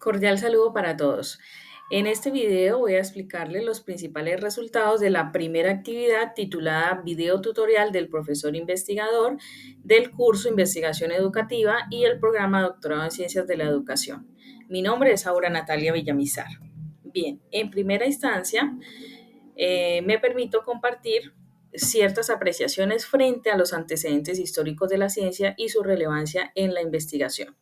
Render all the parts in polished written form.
Cordial saludo para todos. En este video voy a explicarles los principales resultados de la primera actividad titulada Video tutorial del profesor investigador del curso Investigación Educativa y el programa Doctorado en Ciencias de la Educación. Mi nombre es Aura Natalia Villamizar. Bien, en primera instancia me permito compartir ciertas apreciaciones frente a los antecedentes históricos de la ciencia y su relevancia en la investigación,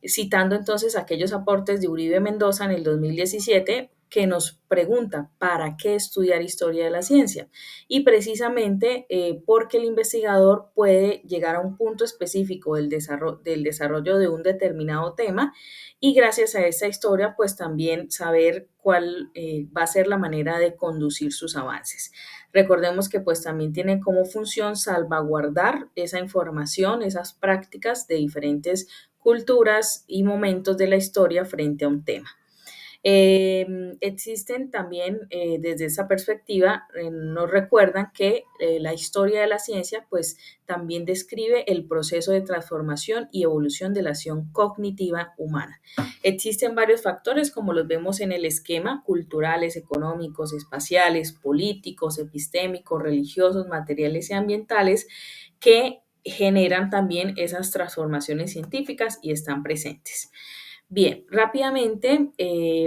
citando entonces aquellos aportes de Uribe Mendoza en el 2017 que nos pregunta ¿para qué estudiar historia de la ciencia? Y precisamente porque el investigador puede llegar a un punto específico del desarrollo de un determinado tema y gracias a esta historia pues también saber cuál va a ser la manera de conducir sus avances. Recordemos que pues también tiene como función salvaguardar esa información, esas prácticas de diferentes culturas y momentos de la historia frente a un tema. Existen también, desde esa perspectiva, nos recuerdan que la historia de la ciencia, pues también describe el proceso de transformación y evolución de la acción cognitiva humana. Existen varios factores, como los vemos en el esquema, culturales, económicos, espaciales, políticos, epistémicos, religiosos, materiales y ambientales, que generan también esas transformaciones científicas y están presentes. Bien, rápidamente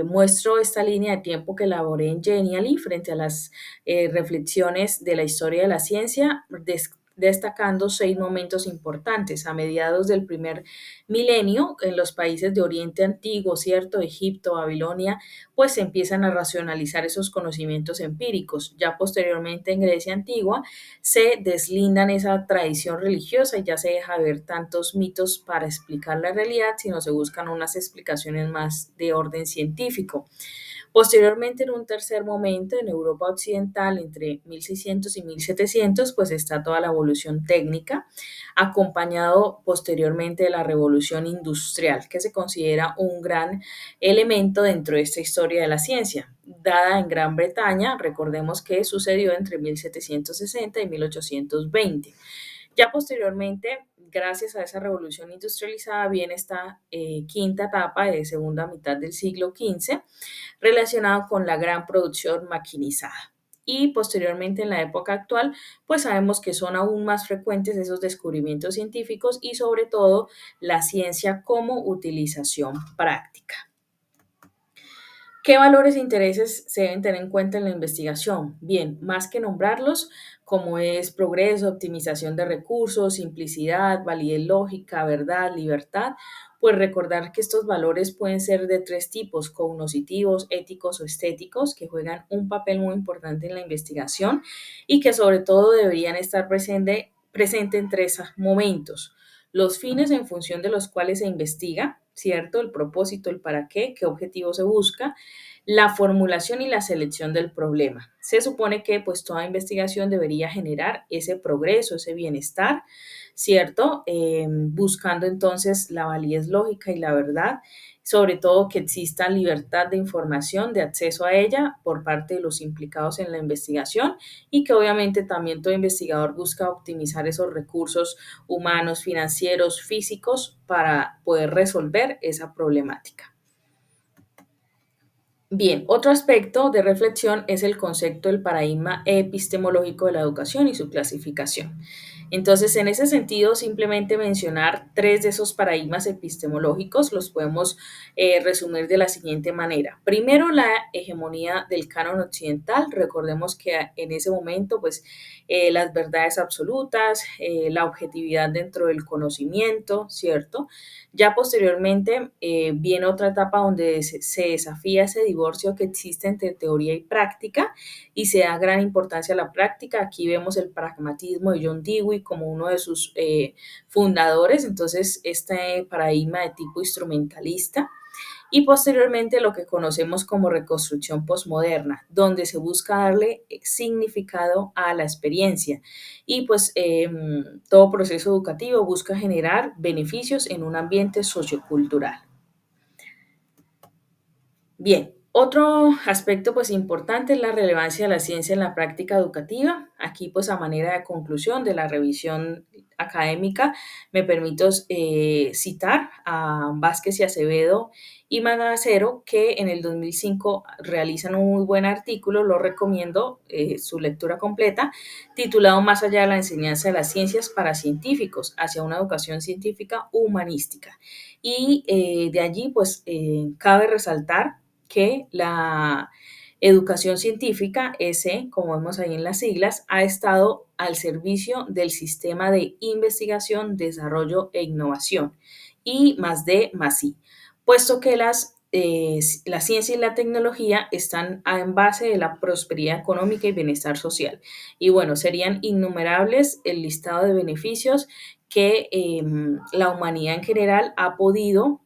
muestro esta línea de tiempo que elaboré en Genially frente a las reflexiones de la historia de la ciencia, destacando 6 momentos importantes. A mediados del primer milenio, en los países de Oriente Antiguo, ¿cierto? Egipto, Babilonia, pues se empiezan a racionalizar esos conocimientos empíricos. Ya posteriormente en Grecia Antigua se deslindan esa tradición religiosa y ya se deja ver tantos mitos para explicar la realidad, sino se buscan unas explicaciones más de orden científico. Posteriormente, en un tercer momento, en Europa Occidental, entre 1600 y 1700, pues está toda la evolución técnica, acompañado posteriormente de la revolución industrial, que se considera un gran elemento dentro de esta historia de la ciencia, dada en Gran Bretaña, recordemos que sucedió entre 1760 y 1820. Ya posteriormente, gracias a esa revolución industrializada, viene esta quinta etapa de segunda mitad del siglo XV, relacionado con la gran producción maquinizada. Y posteriormente en la época actual, pues sabemos que son aún más frecuentes esos descubrimientos científicos y sobre todo la ciencia como utilización práctica. ¿Qué valores e intereses se deben tener en cuenta en la investigación? Bien, más que nombrarlos, como es progreso, optimización de recursos, simplicidad, validez lógica, verdad, libertad, pues recordar que estos valores pueden ser de 3 tipos: cognitivos, éticos o estéticos, que juegan un papel muy importante en la investigación y que sobre todo deberían estar presente en 3 momentos: los fines en función de los cuales se investiga, ¿cierto? El propósito, el para qué objetivo se busca, la formulación y la selección del problema. Se supone que pues toda investigación debería generar ese progreso, ese bienestar, ¿cierto? Buscando entonces la validez lógica y la verdad, sobre todo que exista libertad de información, de acceso a ella por parte de los implicados en la investigación y que obviamente también todo investigador busca optimizar esos recursos humanos, financieros, físicos para poder resolver esa problemática. Bien, otro aspecto de reflexión es el concepto del paradigma epistemológico de la educación y su clasificación. Entonces, en ese sentido, simplemente mencionar 3 de esos paradigmas epistemológicos los podemos resumir de la siguiente manera. Primero, la hegemonía del canon occidental. Recordemos que en ese momento, pues, las verdades absolutas, la objetividad dentro del conocimiento, ¿cierto? Ya posteriormente viene otra etapa donde se desafía ese divorcio que existe entre teoría y práctica y se da gran importancia a la práctica. Aquí vemos el pragmatismo de John Dewey como uno de sus fundadores, entonces este paradigma de tipo instrumentalista y posteriormente lo que conocemos como reconstrucción posmoderna, donde se busca darle significado a la experiencia y pues todo proceso educativo busca generar beneficios en un ambiente sociocultural. Bien, Otro aspecto pues importante es la relevancia de la ciencia en la práctica educativa. Aquí pues a manera de conclusión de la revisión académica me permito citar a Vázquez y Acevedo y Manacero que en el 2005 realizan un muy buen artículo, lo recomiendo su lectura completa, titulado Más allá de la enseñanza de las ciencias para científicos, hacia una educación científica humanística. Y de allí pues cabe resaltar que la educación científica, ESE, como vemos ahí en las siglas, ha estado al servicio del sistema de investigación, desarrollo e innovación, y más D más I, puesto que la ciencia y la tecnología están en base de la prosperidad económica y bienestar social. Y bueno, serían innumerables el listado de beneficios que la humanidad en general ha podido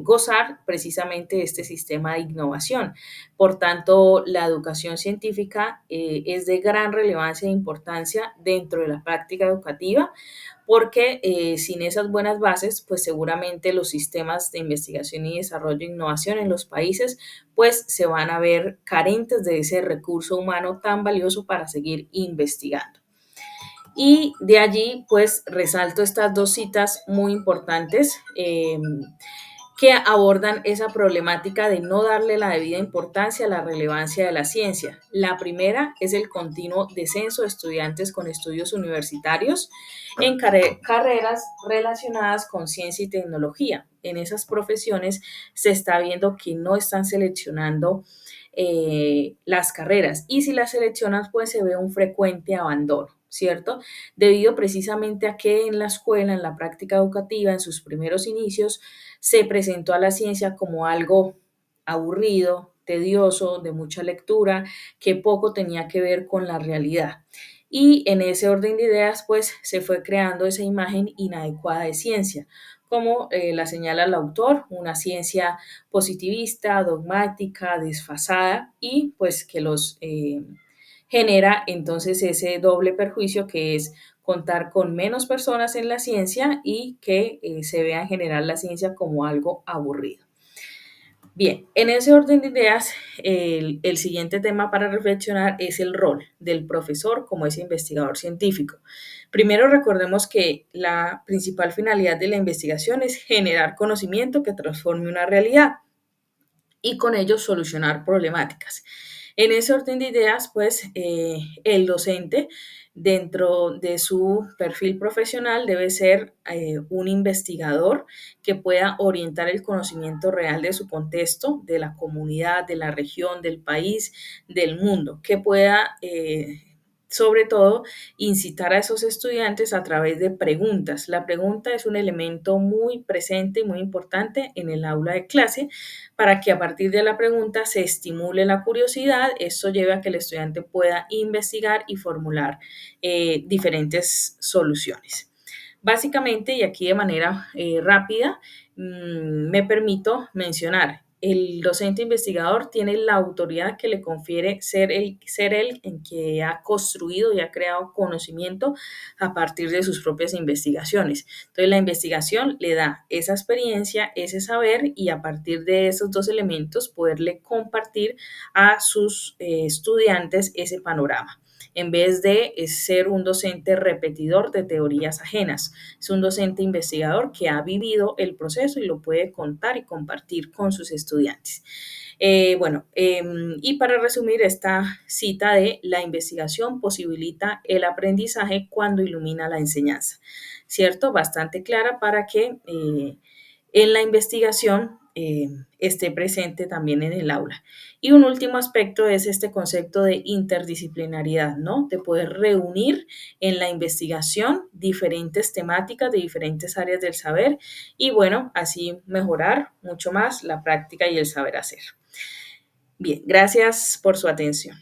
gozar precisamente de este sistema de innovación. Por tanto, la educación científica es de gran relevancia e importancia dentro de la práctica educativa porque sin esas buenas bases, pues seguramente los sistemas de investigación y desarrollo e innovación en los países, pues se van a ver carentes de ese recurso humano tan valioso para seguir investigando. Y de allí, pues resalto estas dos citas muy importantes que abordan esa problemática de no darle la debida importancia a la relevancia de la ciencia. La primera es el continuo descenso de estudiantes con estudios universitarios en carreras relacionadas con ciencia y tecnología. En esas profesiones se está viendo que no están seleccionando las carreras y si las seleccionan pues se ve un frecuente abandono, ¿cierto? Debido precisamente a que en la escuela, en la práctica educativa, en sus primeros inicios, se presentó a la ciencia como algo aburrido, tedioso, de mucha lectura, que poco tenía que ver con la realidad. Y en ese orden de ideas, pues se fue creando esa imagen inadecuada de ciencia, como la señala el autor, una ciencia positivista, dogmática, desfasada y pues que los genera entonces ese doble perjuicio que es contar con menos personas en la ciencia y que se vea en general la ciencia como algo aburrido. Bien, en ese orden de ideas, el siguiente tema para reflexionar es el rol del profesor como ese investigador científico. Primero recordemos que la principal finalidad de la investigación es generar conocimiento que transforme una realidad y con ello solucionar problemáticas. En ese orden de ideas, pues el docente dentro de su perfil profesional debe ser un investigador que pueda orientar el conocimiento real de su contexto, de la comunidad, de la región, del país, del mundo, que pueda sobre todo incitar a esos estudiantes a través de preguntas. La pregunta es un elemento muy presente y muy importante en el aula de clase para que a partir de la pregunta se estimule la curiosidad. Esto lleva a que el estudiante pueda investigar y formular diferentes soluciones. Básicamente, y aquí de manera rápida, me permito mencionar, el docente investigador tiene la autoridad que le confiere ser él en que ha construido y ha creado conocimiento a partir de sus propias investigaciones. Entonces, la investigación le da esa experiencia, ese saber y a partir de esos dos elementos poderle compartir a sus estudiantes ese panorama en vez de ser un docente repetidor de teorías ajenas. Es un docente investigador que ha vivido el proceso y lo puede contar y compartir con sus estudiantes. Y para resumir esta cita de la investigación posibilita el aprendizaje cuando ilumina la enseñanza, ¿cierto? Bastante clara para que en la investigación esté presente también en el aula. Y un último aspecto es este concepto de interdisciplinariedad, ¿no? De poder reunir en la investigación diferentes temáticas de diferentes áreas del saber y bueno, así mejorar mucho más la práctica y el saber hacer. Bien, gracias por su atención.